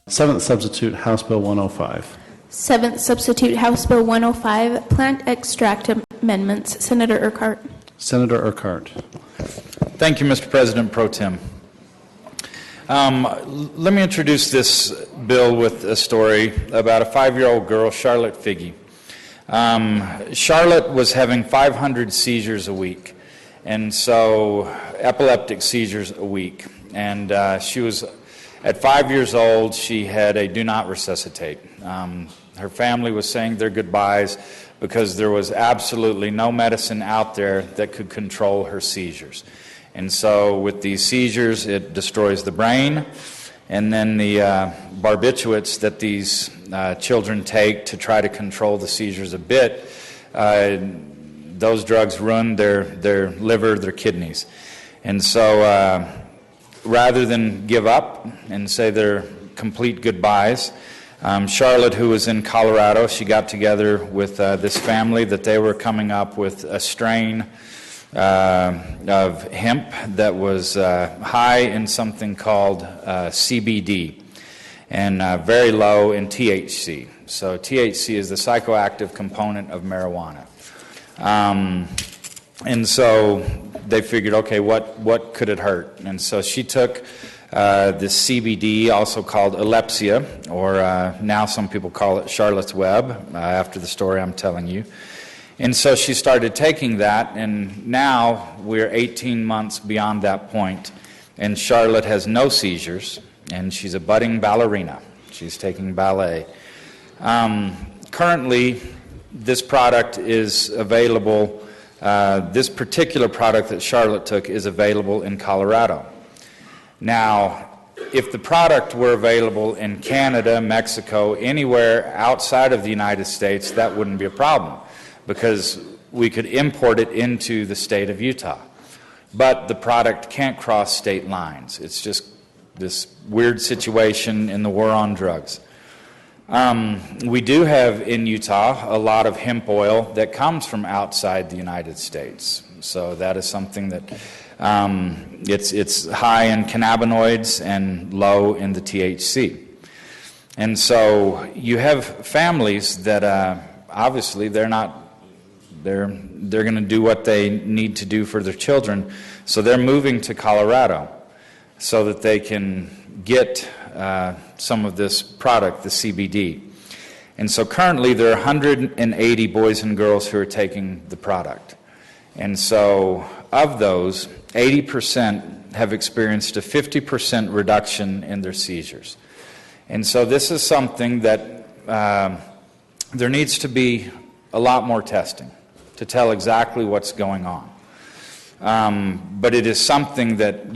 Seventh substitute, House Bill 105. Seventh substitute, House Bill 105, plant extract amendments. Senator Urquhart. Senator Urquhart. Thank you, Mr. President Pro Tem. Let me introduce this bill with a story about a 5-year-old girl, Charlotte Figge. Charlotte was having 500 seizures a week, and so epileptic seizures a week. And she was, at 5 years old, she had a do not resuscitate. Her family was saying their goodbyes because there was absolutely no medicine out there that could control her seizures. And so with these seizures, it destroys the brain, and then the barbiturates that these children take to try to control the seizures a bit, those drugs ruin their liver, their kidneys. And so rather than give up and say their complete goodbyes, Charlotte, who was in Colorado, she got together with this family that they were coming up with a strain of hemp that was high in something called CBD and very low in THC. So THC is the psychoactive component of marijuana. And so they figured, okay, what could it hurt? And so she took this CBD, also called Elepsia, or now some people call it Charlotte's Web, after the story I'm telling you. And so she started taking that, and now we're 18 months beyond that point, and Charlotte has no seizures, and she's a budding ballerina. She's taking ballet. Currently, this product is available, this particular product that Charlotte took is available in Colorado. Now, if the product were available in Canada, Mexico, anywhere outside of the United States, that wouldn't be a problem, because we could import it into the state of Utah. But the product can't cross state lines. It's just this weird situation in the war on drugs. We do have in Utah a lot of hemp oil that comes from outside the United States. So that is something that it's high in cannabinoids and low in the THC. And so you have families that obviously they're going to do what they need to do for their children, so they're moving to Colorado so that they can get some of this product, the CBD. And so currently there are 180 boys and girls who are taking the product. And so of those, 80% have experienced a 50% reduction in their seizures. And so this is something that there needs to be a lot more testing to tell exactly what's going on. But it is something that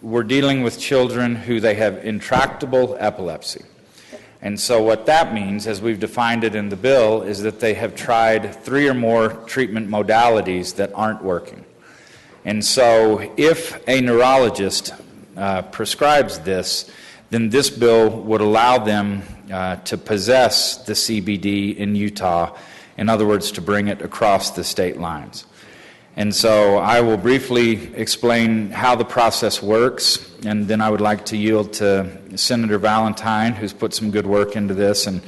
we're dealing with children who they have intractable epilepsy. And so what that means, as we've defined it in the bill, is that they have tried 3 or more treatment modalities that aren't working. And so if a neurologist prescribes this, then this bill would allow them to possess the CBD in Utah, in other words, to bring it across the state lines. And so I will briefly explain how the process works, and then I would like to yield to Senator Valentine, who's put some good work into this. And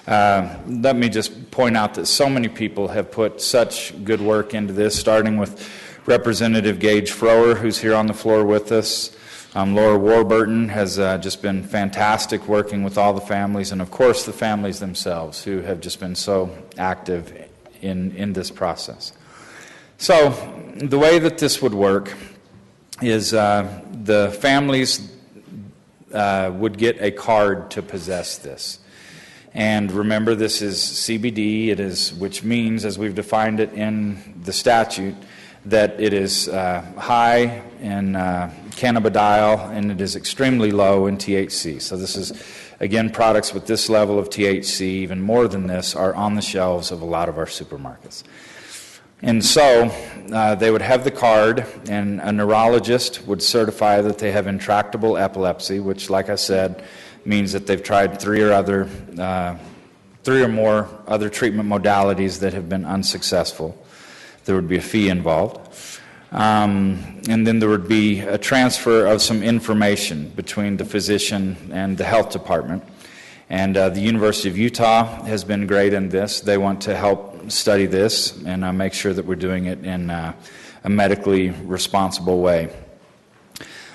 let me just point out that so many people have put such good work into this, starting with Representative Gage Frower, who's here on the floor with us. Laura Warburton has just been fantastic working with all the families, and of course the families themselves, who have just been so active in this process. So the way that this would work is the families would get a card to possess this. And remember, this is CBD, which means, as we've defined it in the statute, that it is high in cannabidiol and it is extremely low in THC. So this is, again, products with this level of THC, even more than this, are on the shelves of a lot of our supermarkets. And so they would have the card, and a neurologist would certify that they have intractable epilepsy, which, like I said, means that they've tried 3 or more other treatment modalities that have been unsuccessful. There would be a fee involved. And then there would be a transfer of some information between the physician and the health department. And the University of Utah has been great in this. They want to help study this and make sure that we're doing it in a medically responsible way.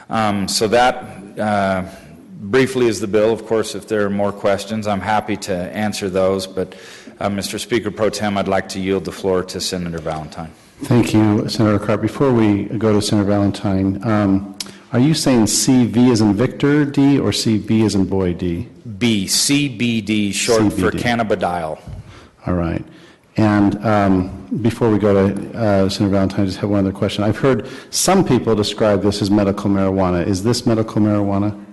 So that briefly is the bill. Of course, if there are more questions, I'm happy to answer those. But Mr. Speaker Pro Tem, I'd like to yield the floor to Senator Valentine. Thank you, Senator Carp. Before we go to Senator Valentine, are you saying CV as in Victor D or CB as in boy D? B, CBD, short for CBD. cannabidiol. All right. And before we go to Senator Valentine, I just have one other question. I've heard some people describe this as medical marijuana. Is this medical marijuana?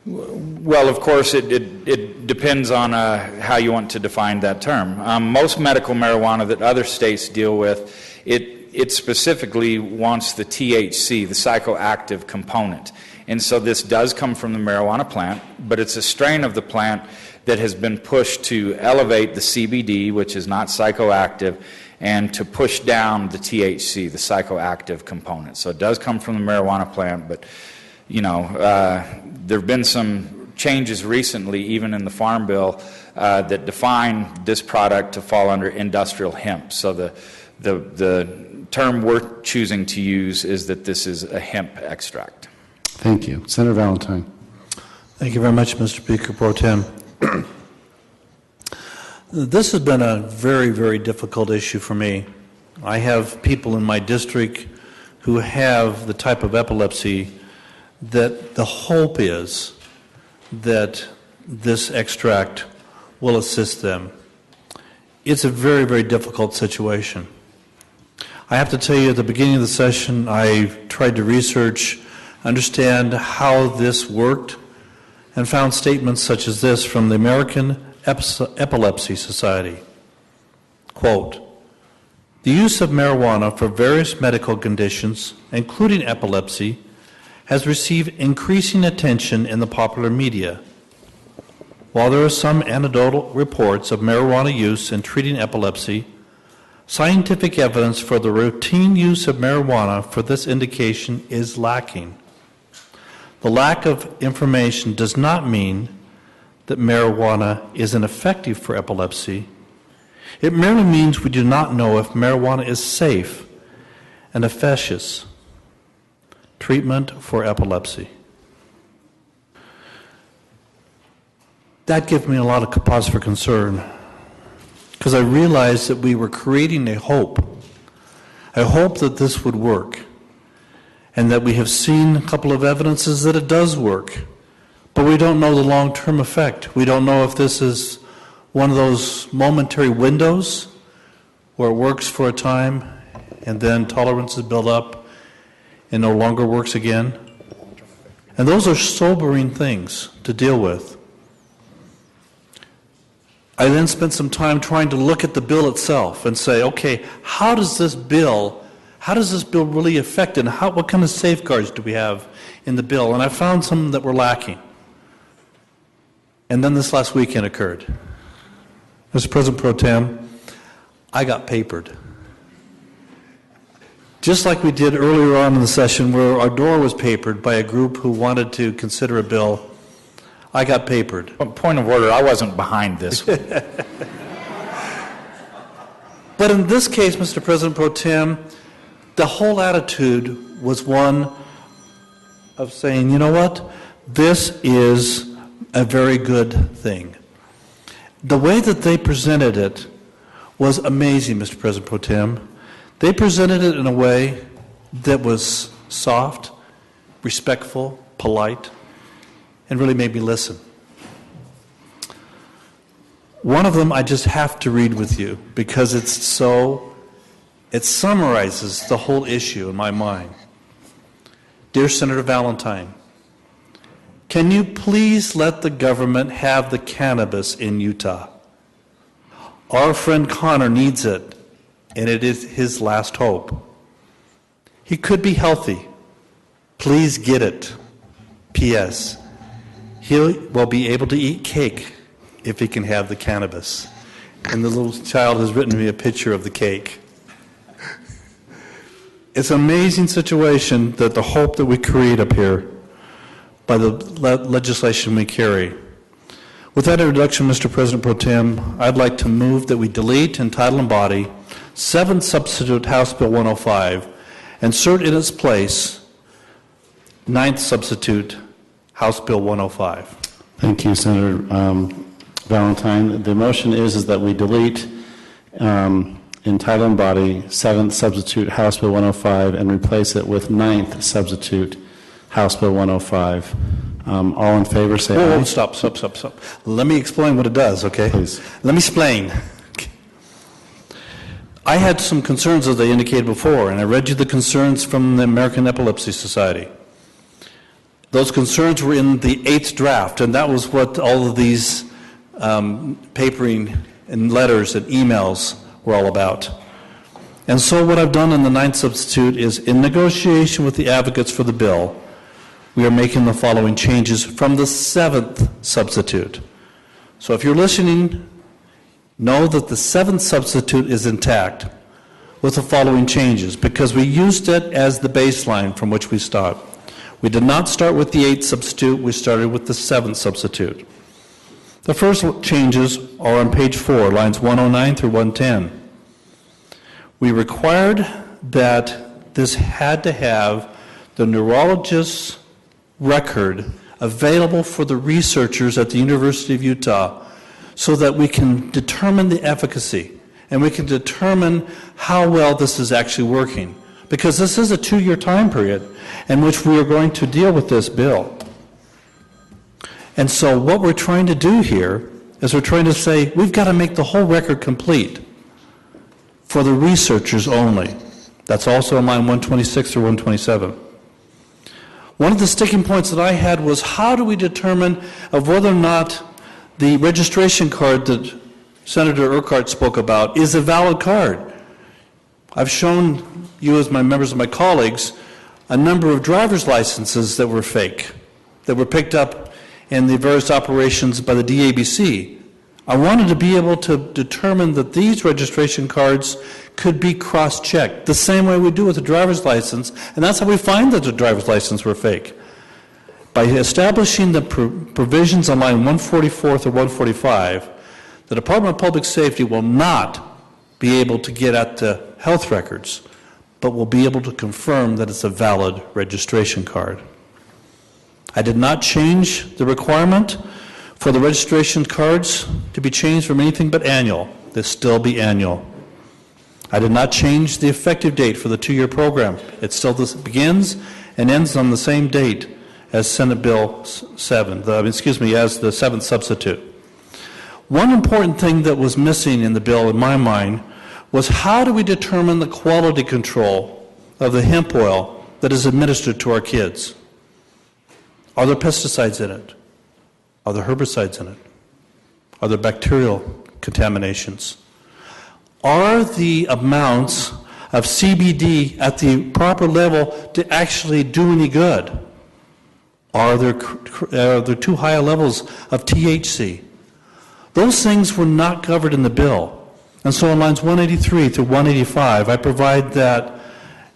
Well, of course, it depends on how you want to define that term. Most medical marijuana that other states deal with, it specifically wants the THC, the psychoactive component. And so this does come from the marijuana plant, but it's a strain of the plant that has been pushed to elevate the CBD, which is not psychoactive, and to push down the THC, the psychoactive component. So it does come from the marijuana plant, but you know, there have been some changes recently, even in the Farm Bill, that define this product to fall under industrial hemp. So the term we're choosing to use is that this is a hemp extract. Thank you. Senator Valentine. Thank you very much, Mr. Speaker Pro Tem. This has been a very, very difficult issue for me. I have people in my district who have the type of epilepsy that the hope is that this extract will assist them. It's a very, very difficult situation. I have to tell you, at the beginning of the session, I tried to research, understand how this worked, and found statements such as this from the American Epilepsy Society. Quote, "The use of marijuana for various medical conditions, including epilepsy, has received increasing attention in the popular media. While there are some anecdotal reports of marijuana use in treating epilepsy, scientific evidence for the routine use of marijuana for this indication is lacking. The lack of information does not mean that marijuana isn't effective for epilepsy. It merely means we do not know if marijuana is safe and efficacious treatment for epilepsy." That gives me a lot of cause for concern, because I realized that we were creating a hope that this would work, and that we have seen a couple of evidences that it does work, but we don't know the long-term effect. We don't know if this is one of those momentary windows where it works for a time and then tolerance is built up and no longer works again. And those are sobering things to deal with. I then spent some time trying to look at the bill itself and say, okay, how does this bill really affect it? And what kind of safeguards do we have in the bill? And I found some that were lacking. And then this last weekend occurred. Mr. President Pro Tem, I got papered. Just like we did earlier on in the session where our door was papered by a group who wanted to consider a bill, I got papered. Point of order, I wasn't behind this. But in this case, Mr. President Pro Tem, the whole attitude was one of saying, you know what, this is a very good thing. The way that they presented it was amazing, Mr. President Pro Tem. They presented it in a way that was soft, respectful, polite, and really made me listen. One of them I just have to read with you because it summarizes the whole issue in my mind. Dear Senator Valentine, can you please let the government have the cannabis in Utah? Our friend Connor needs it, and it is his last hope. He could be healthy. Please get it. P.S. He will be able to eat cake if he can have the cannabis. And the little child has written me a picture of the cake. It's an amazing situation that the hope that we create up here by the legislation we carry. With that introduction, Mr. President Pro Tem, I'd like to move that we delete in title and body 7th substitute House Bill 105, insert in its place 9th substitute House Bill 105. Thank you, Senator Valentine. The motion is that we delete in title and body 7th substitute House Bill 105 and replace it with 9th substitute House Bill 105. All in favor, say aye. Whoa, stop. Let me explain what it does, okay? Please. Let me explain. I had some concerns, as I indicated before, and I read you the concerns from the American Epilepsy Society. Those concerns were in the 8th draft, and that was what all of these papering and letters and emails were all about. And so what I've done in the 9th substitute is, in negotiation with the advocates for the bill, we are making the following changes from the 7th substitute. So if you're listening, know that the 7th substitute is intact with the following changes, because we used it as the baseline from which we start. We did not start with the 8th substitute, we started with the 7th substitute. The first changes are on page 4, lines 109 through 110. We required that this had to have the neurologist's record available for the researchers at the University of Utah so that we can determine the efficacy and we can determine how well this is actually working. Because this is a 2-year time period in which we are going to deal with this bill. And so what we're trying to do here is we're trying to say we've got to make the whole record complete for the researchers only. That's also on line 126 or 127. One of the sticking points that I had was, how do we determine of whether or not the registration card that Senator Urquhart spoke about is a valid card? I've shown you, as my members of my colleagues, a number of driver's licenses that were fake, that were picked up in the various operations by the DABC. I wanted to be able to determine that these registration cards could be cross-checked, the same way we do with a driver's license, and that's how we find that the driver's license were fake. By establishing the provisions on line 144 through 145, the Department of Public Safety will not be able to get at the health records, but will be able to confirm that it's a valid registration card. I did not change the requirement for the registration cards to be changed from anything but annual. They'll still be annual. I did not change the effective date for the 2-year program. It still begins and ends on the same date as Senate Bill 7, as the 7th substitute. One important thing that was missing in the bill, in my mind, was how do we determine the quality control of the hemp oil that is administered to our kids? Are there pesticides in it? Are there herbicides in it? Are there bacterial contaminations? Are the amounts of CBD at the proper level to actually do any good? Are there too high levels of THC? Those things were not covered in the bill. And so on lines 183 through 185, I provide that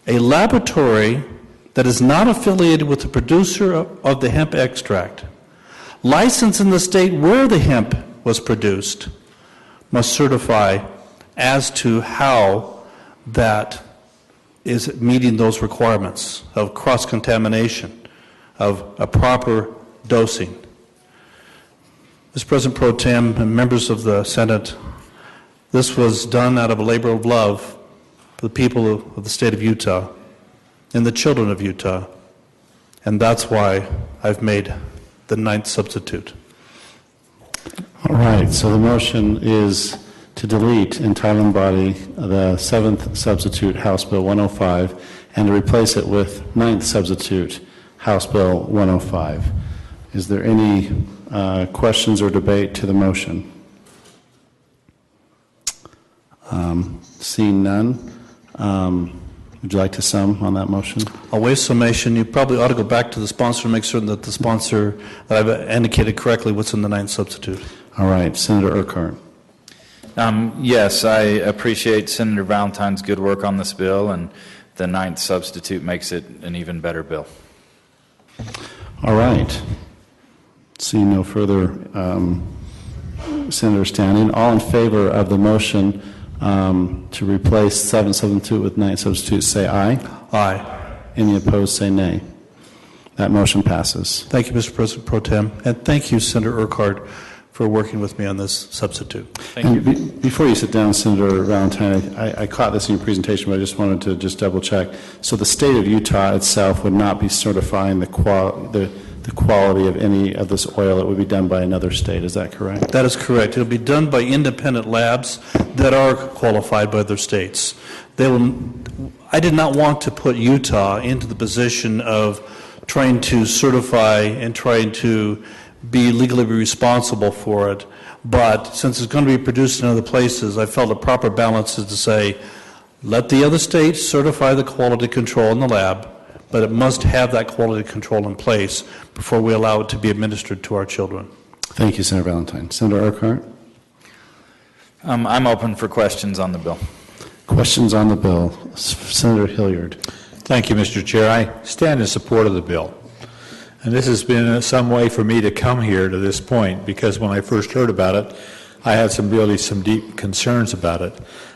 a laboratory that is not affiliated with the producer of the hemp extract, licensed in the state where the hemp was produced, must certify as to how that is meeting those requirements of cross-contamination, of a proper dosing. Mr. President Pro Tem and members of the Senate, this was done out of a labor of love for the people of the state of Utah and the children of Utah, and that's why I've made the 9th substitute. All right, so the motion is to delete in title and body the 7th substitute House Bill 105 and to replace it with 9th substitute House Bill 105. Is there any questions or debate to the motion? Seeing none, would you like to sum on that motion? I'll waive summation. You probably ought to go back to the sponsor to make certain that the sponsor, that I've indicated correctly what's in the 9th substitute. All right, Senator Urquhart. Yes, I appreciate Senator Valentine's good work on this bill, and the ninth substitute makes it an even better bill. All right. Seeing no further, Senator Standing, all in favor of the motion to replace 7th substitute with 9th substitute, say aye. Aye. Any opposed, say nay. That motion passes. Thank you, Mr. President Pro Tem, and thank you, Senator Urquhart, for working with me on this substitute. Before you sit down, Senator Valentine, I caught this in your presentation, but I just wanted to just double check. So the state of Utah itself would not be certifying the quality of any of this oil. It would be done by another state. Is that correct? That is correct. It'll be done by independent labs that are qualified by their states. I did not want to put Utah into the position of trying to certify and trying to be legally responsible for it, but since it's going to be produced in other places, I felt a proper balance is to say, let the other states certify the quality control in the lab, but it must have that quality control in place before we allow it to be administered to our children. Thank you, Senator Valentine. Senator Urquhart? I'm open for questions on the bill. Questions on the bill. Senator Hilliard. Thank you, Mr. Chair. I stand in support of the bill. And this has been some way for me to come here to this point, because when I first heard about it, I had some deep concerns about it.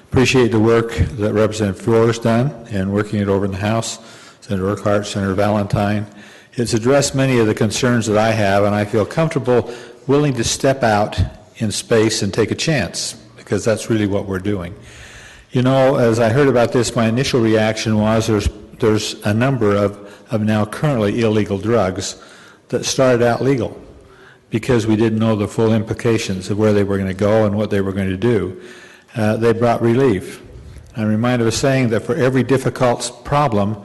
Appreciate the work that Representative Fleur has done in working it over in the House, Senator Urquhart, Senator Valentine. It's addressed many of the concerns that I have, and I feel comfortable, willing to step out in space and take a chance, because that's really what we're doing. You know, as I heard about this, my initial reaction was there's a number of now currently illegal drugs that started out legal because we didn't know the full implications of where they were going to go and what they were going to do. They brought relief. I'm reminded of saying that for every difficult problem,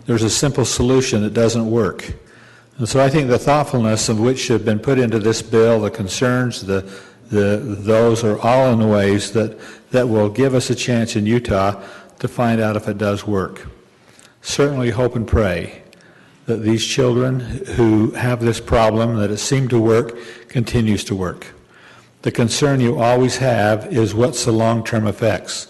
there's a simple solution that doesn't work. And so I think the thoughtfulness of which have been put into this bill, the concerns, those are all in ways that will give us a chance in Utah to find out if it does work. Certainly hope and pray that these children who have this problem, that it seemed to work, continues to work. The concern you always have is what's the long-term effects?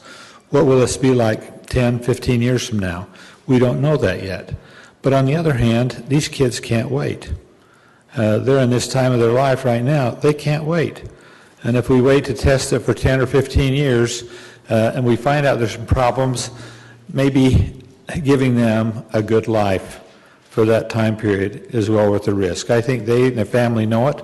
What will this be like 10, 15 years from now? We don't know that yet. But on the other hand, these kids can't wait. They're in this time of their life right now. They can't wait. And if we wait to test it for 10 or 15 years and we find out there's some problems, maybe giving them a good life for that time period is well worth the risk. I think they and their family know it,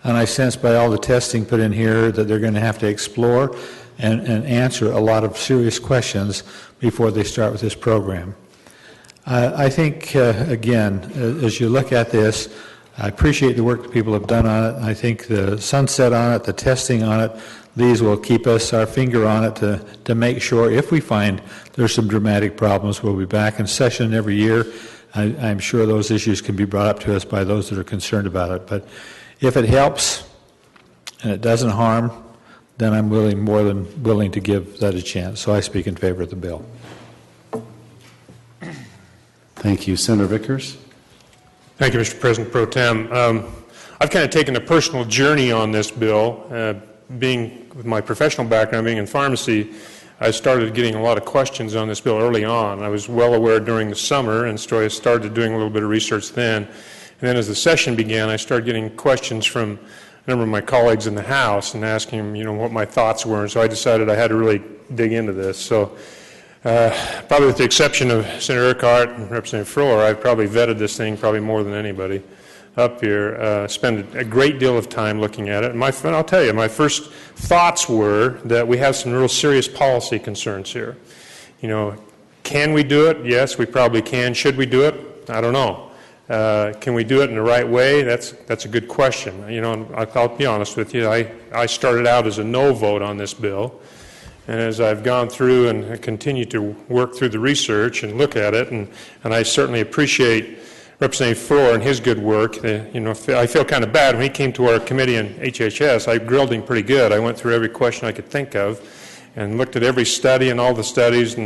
and I sense by all the testing put in here that they're going to have to explore and answer a lot of serious questions before they start with this program. I think, again, as you look at this, I appreciate the work that people have done on it. I think the sunset on it, the testing on it, these will keep us our finger on it to make sure if we find there's some dramatic problems, we'll be back in session every year. I'm sure those issues can be brought up to us by those that are concerned about it. But if it helps and it doesn't harm, then I'm more than willing to give that a chance. So I speak in favor of the bill. Thank you. Senator Vickers? Thank you, Mr. President Pro Tem. I've kind of taken a personal journey on this bill. Being with my professional background, being in pharmacy, I started getting a lot of questions on this bill early on. I was well aware during the summer, and so I started doing a little bit of research then. And then as the session began, I started getting questions from a number of my colleagues in the House and asking them, what my thoughts were. And so I decided I had to really dig into this. So probably with the exception of Senator Urquhart and Representative Froehler, I've probably vetted this thing probably more than anybody up here, spent a great deal of time looking at it. And I'll tell you, my first thoughts were that we have some real serious policy concerns here. Can we do it? Yes, we probably can. Should we do it? I don't know. Can we do it in the right way? That's a good question. I'll be honest with you. I started out as a no vote on this bill. And as I've gone through and continue to work through the research and look at it, and I certainly appreciate Representative Froehler and his good work. I feel kind of bad. When he came to our committee in HHS, I grilled him pretty good. I went through every question I could think of, and looked at every study and all the studies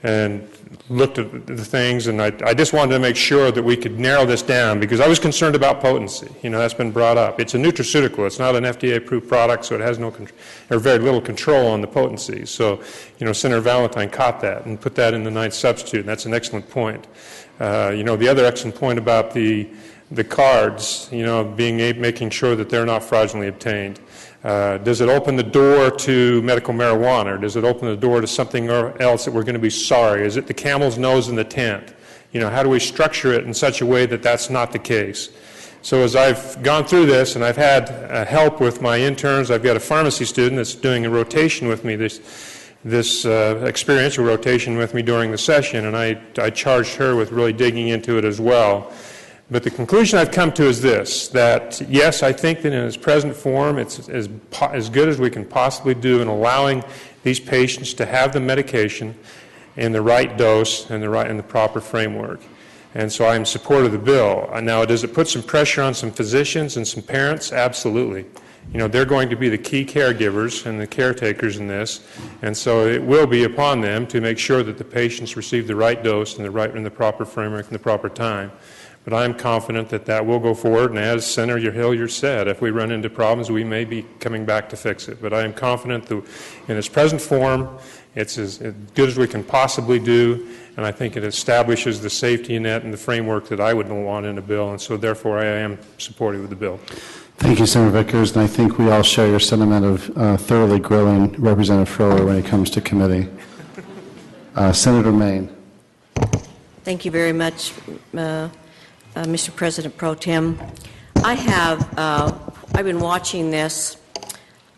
and looked at the things, and I just wanted to make sure that we could narrow this down, because I was concerned about potency. That's been brought up. It's a nutraceutical. It's not an FDA-approved product, so it has no or very little control on the potency. So, Senator Valentine caught that and put that in the 9th substitute, and that's an excellent point. The other excellent point about the cards, making sure that they're not fraudulently obtained. Does it open the door to medical marijuana, or does it open the door to something else that we're going to be sorry? Is it the camel's nose in the tent? How do we structure it in such a way that that's not the case? So as I've gone through this, and I've had help with my interns, I've got a pharmacy student that's doing a rotation with me, this experiential rotation with me during the session, and I charged her with really digging into it as well. But the conclusion I've come to is this, that yes, I think that in its present form, it's as good as we can possibly do in allowing these patients to have the medication in the right dose and in the proper framework. And so I'm in support of the bill. Now, does it put some pressure on some physicians and some parents? Absolutely. They're going to be the key caregivers and the caretakers in this, and so it will be upon them to make sure that the patients receive the right dose in the proper framework and the proper time. But I'm confident that that will go forward, and as Senator Hilliard said, if we run into problems, we may be coming back to fix it. But I am confident that in its present form, it's as good as we can possibly do, and I think it establishes the safety net and the framework that I would want in a bill, and so therefore I am supportive of the bill. Thank you, Senator Vickers, and I think we all share your sentiment of thoroughly grilling Representative Froehler when it comes to committee. Senator Maine. Thank you very much, Mr. President Pro Tem. I've been watching this.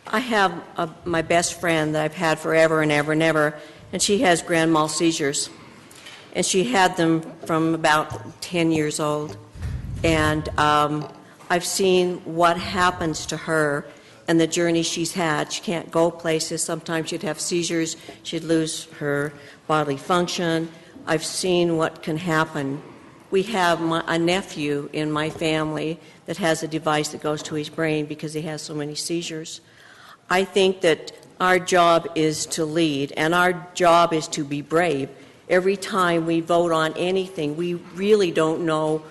I have my best friend that I've had forever and ever and ever, and she has grand mal seizures. And she had them from about 10 years old. And I've seen what happens to her and the journey she's had. She can't go places. Sometimes she'd have seizures. She'd lose her bodily function. I've seen what can happen. We have a nephew in my family that has a device that goes to his brain because he has so many seizures. I think that our job is to lead, and our job is to be brave. Every time we vote on anything, we really don't know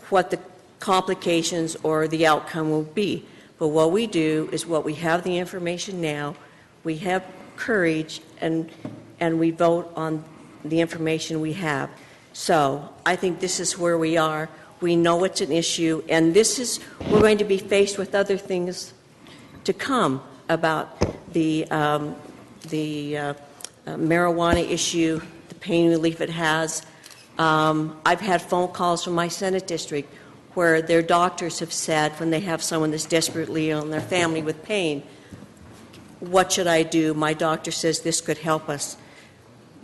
what the complications or the outcome will be. But what we do is what we have the information now, we have courage, and we vote on the information we have. So I think this is where we are. We know it's an issue, and we're going to be faced with other things to come about the marijuana issue, the pain relief it has. I've had phone calls from my Senate district where their doctors have said, when they have someone that's desperately ill in their family with pain, what should I do? My doctor says this could help us.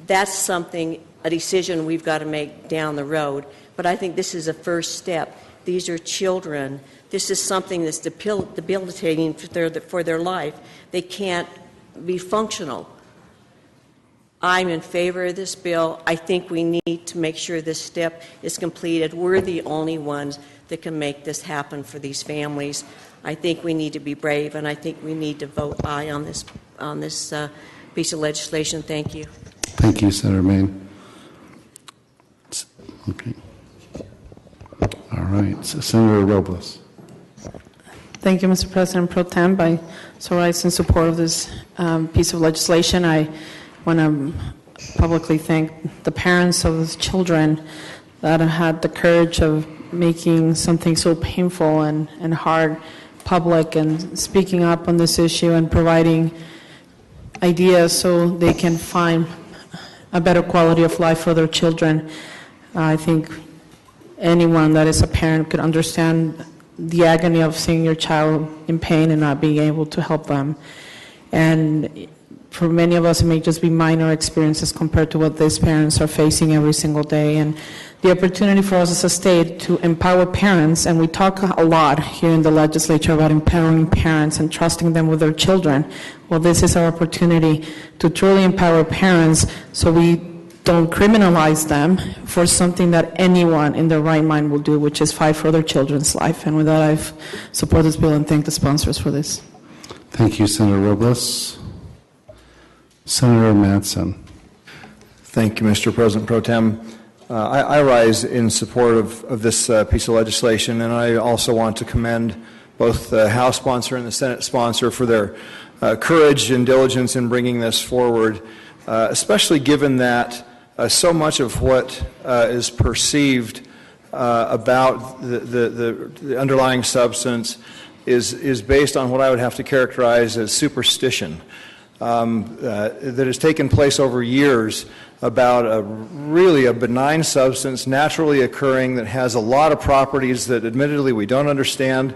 That's a decision we've got to make down the road. But I think this is a first step. These are children. This is something that's debilitating for their life. They can't be functional. I'm in favor of this bill. I think we need to make sure this step is completed. We're the only ones that can make this happen for these families. I think we need to be brave, and I think we need to vote aye on this piece of legislation. Thank you. Thank you, Senator Maine. Okay. All right. Senator Robles. Thank you, Mr. President Pro Tem. I so rise in support of this piece of legislation. I want to publicly thank the parents of those children that had the courage of making something so painful and hard public and speaking up on this issue and providing ideas so they can find a better quality of life for their children. I think anyone that is a parent could understand the agony of seeing your child in pain and not being able to help them. And for many of us, it may just be minor experiences compared to what these parents are facing every single day. And the opportunity for us as a state to empower parents, and we talk a lot here in the legislature about empowering parents and trusting them with their children. Well, this is our opportunity to truly empower parents so we don't criminalize them for something that anyone in their right mind will do, which is fight for their children's life. And with that, I support this bill and thank the sponsors for this. Thank you, Senator Robles. Senator Mattson. Thank you, Mr. President Pro Tem. I rise in support of this piece of legislation, and I also want to commend both the House sponsor and the Senate sponsor for their courage and diligence in bringing this forward, especially given that so much of what is perceived about the underlying substance is based on what I would have to characterize as superstition that has taken place over years about really a benign substance naturally occurring that has a lot of properties that admittedly we don't understand,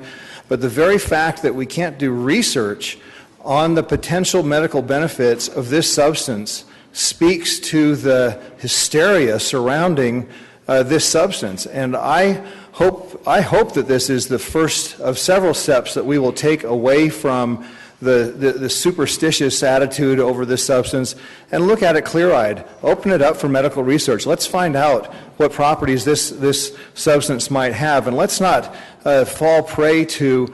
but the very fact that we can't do research on the potential medical benefits of this substance speaks to the hysteria surrounding this substance. And I hope that this is the first of several steps that we will take away from the superstitious attitude over this substance and look at it clear-eyed. Open it up for medical research. Let's find out what properties this substance might have, and let's not fall prey to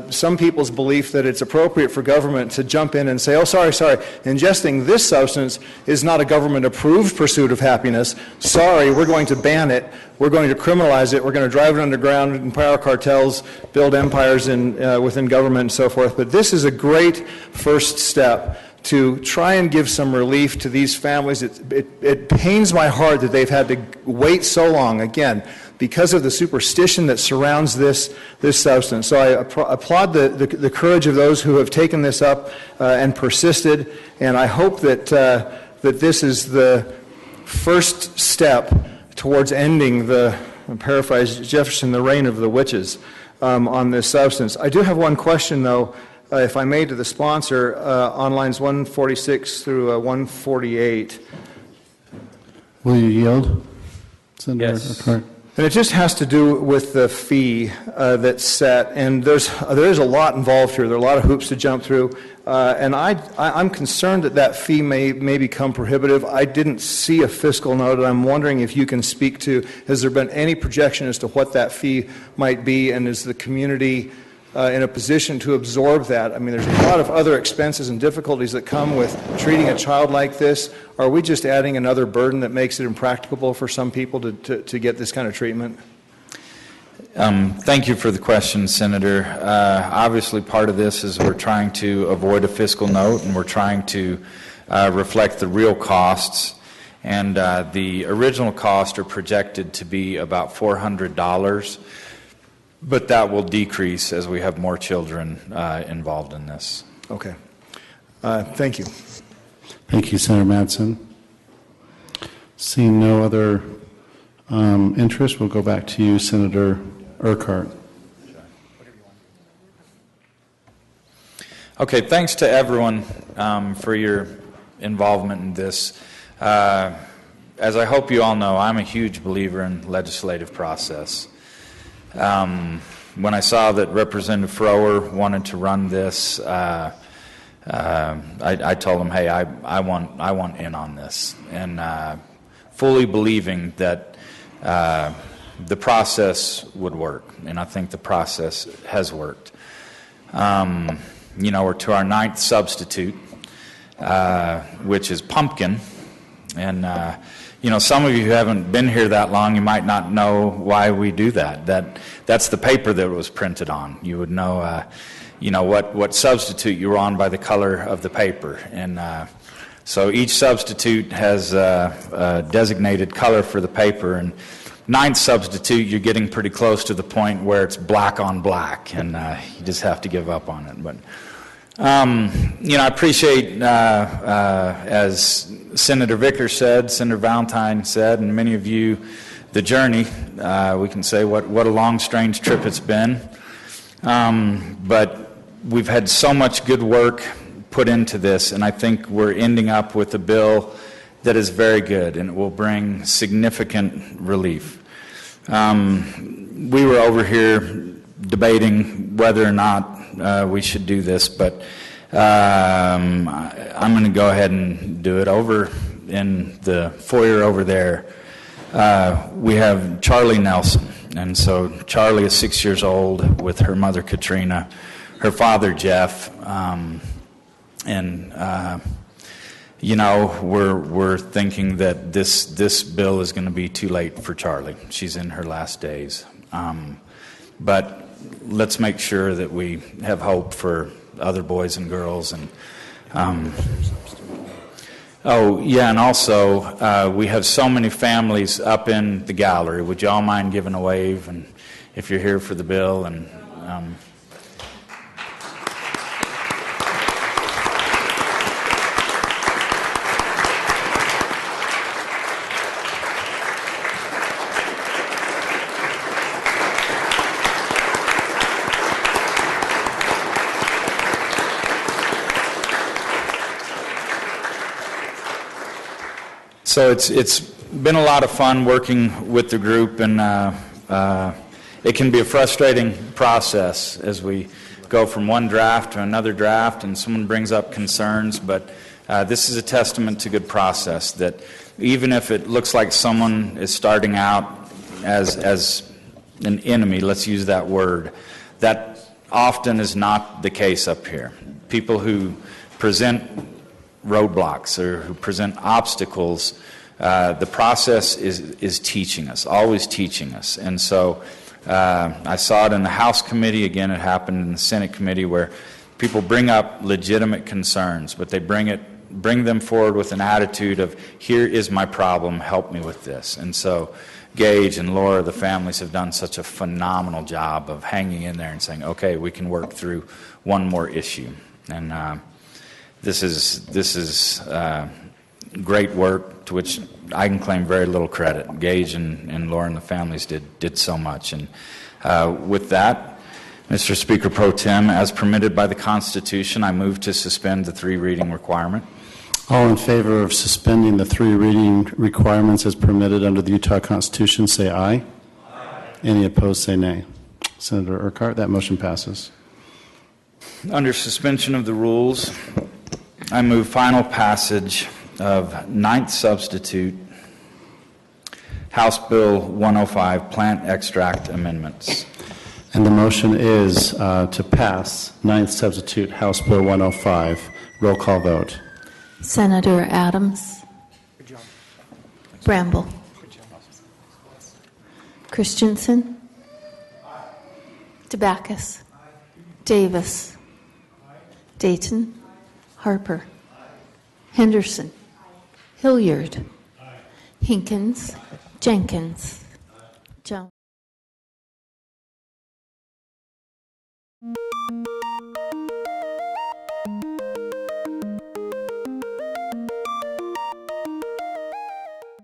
some people's belief that it's appropriate for government to jump in and say, oh, sorry, ingesting this substance is not a government-approved pursuit of happiness. Sorry, we're going to ban it. We're going to criminalize it. We're going to drive it underground and power cartels, build empires within government and so forth. But this is a great first step to try and give some relief to these families. It pains my heart that they've had to wait so long, again, because of the superstition that surrounds this substance. So I applaud the courage of those who have taken this up and persisted, and I hope that this is the first step towards ending paraphrase Jefferson, the reign of the witches on this substance. I do have one question, though, if I may, to the sponsor on lines 146 through 148. Will you yield, Senator Yes. Urquhart? And it just has to do with the fee that's set, and there is a lot involved here. There are a lot of hoops to jump through, and I'm concerned that fee may become prohibitive. I didn't see a fiscal note, and I'm wondering if you can speak to, has there been any projection as to what that fee might be, and is the community in a position to absorb that? I mean, there's a lot of other expenses and difficulties that come with treating a child like this. Are we just adding another burden that makes it impracticable for some people to get this kind of treatment? Thank you for the question, Senator. Obviously, part of this is we're trying to avoid a fiscal note, and we're trying to reflect the real costs. And the original costs are projected to be about $400. But that will decrease as we have more children involved in this. Okay. Thank you. Thank you, Senator Mattson. Seeing no other interest, we'll go back to you, Senator Urquhart. Okay, thanks to everyone for your involvement in this. As I hope you all know, I'm a huge believer in legislative process. When I saw that Representative Frower wanted to run this, I told him, hey, I want in on this, and fully believing that the process would work, and I think the process has worked. We're to our 9th substitute, which is pumpkin, and some of you who haven't been here that long, you might not know why we do that. That's the paper that it was printed on. You would know, what substitute you were on by the color of the paper. And so each substitute has a designated color for the paper. And 9th substitute, you're getting pretty close to the point where it's black on black, and you just have to give up on it. But I appreciate, as Senator Vickers said, Senator Valentine said, and many of you, the journey. We can say what a long, strange trip it's been. But we've had so much good work put into this, and I think we're ending up with a bill that is very good, and it will bring significant relief. We were over here debating whether or not we should do this, but I'm going to go ahead and do it. Over in the foyer over there, we have Charlie Nelson. And so Charlie is 6 years old with her mother, Katrina, her father, Jeff, and we're thinking that this bill is going to be too late for Charlie. She's in her last days. But let's make sure that we have hope for other boys and girls. And and also we have so many families up in the gallery. Would you all mind giving a wave? And if you're here for the bill, and so it's been a lot of fun working with the group, and it can be a frustrating process as we go from one draft to another draft, and someone brings up concerns, but this is a testament to good process, that even if it looks like someone is starting out as an enemy, let's use that word, that often is not the case up here. People who present roadblocks or who present obstacles, the process is teaching us, always teaching us. And so I saw it in the House committee, again it happened in the Senate committee, where people bring up legitimate concerns, but they bring them forward with an attitude of, here is my problem, help me with this. And so Gage and Laura, the families, have done such a phenomenal job of hanging in there and saying, okay, we can work through one more issue. And this is great work to which I can claim very little credit. Gage and Laura and the families did so much. And with that, Mr. Speaker Pro Tem, as permitted by the Constitution, I move to suspend the 3 reading requirement. All in favor of suspending the 3 reading requirements as permitted under the Utah Constitution, say aye. Aye. Any opposed, say nay. Senator Urquhart, that motion passes. Under suspension of the rules, I move final passage of 9th substitute House Bill 105, plant extract amendments. And the motion is to pass 9th substitute House Bill 105. Roll call vote. Senator Adams. Bramble. Christensen. DeBackus. Davis. Dayton. Harper. Henderson. Hilliard. Hinkins. Jenkins. Jones.